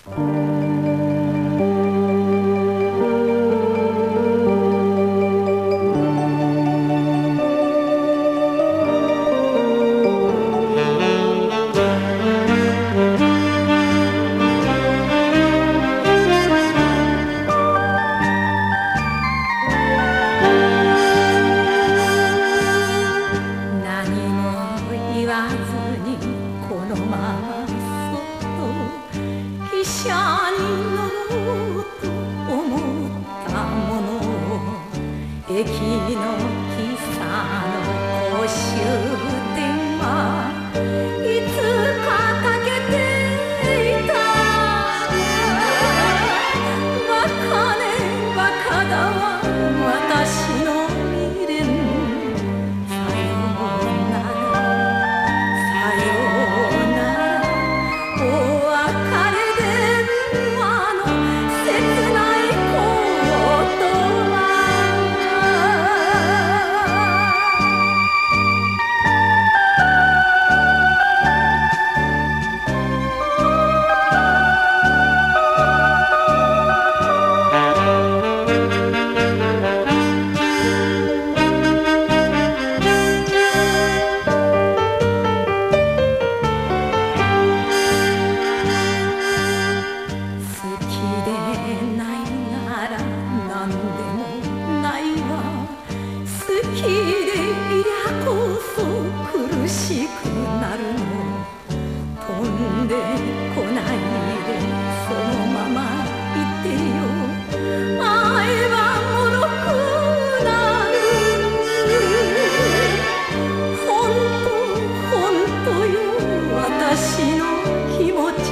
このままそっと汽車に乗ろうと思ったものを駅の喫茶の公衆電話いつかかけていた。バカねバカだわ私の未練。さようならさようならお別れ電話の切ない言葉。好きでいりゃこそ苦しくなるの。飛んでこないでそのままいてよ。会えばもろくなる。ほんとよ私の気持ち。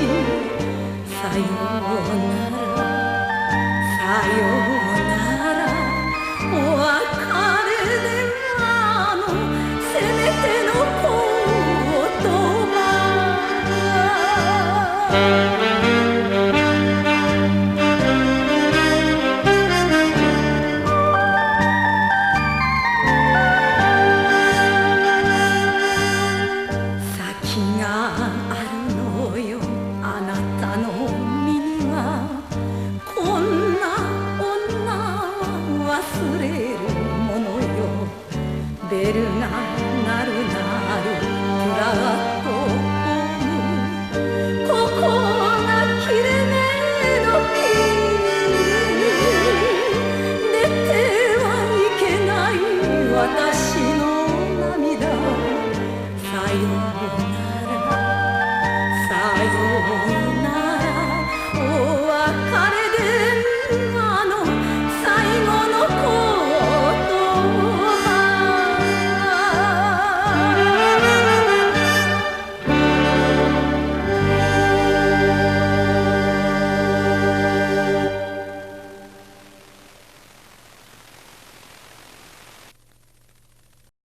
さようならさようならお別れ電話のせめての言葉。先があるのよあなたの身には。こんな女は忘れるものよ。ベル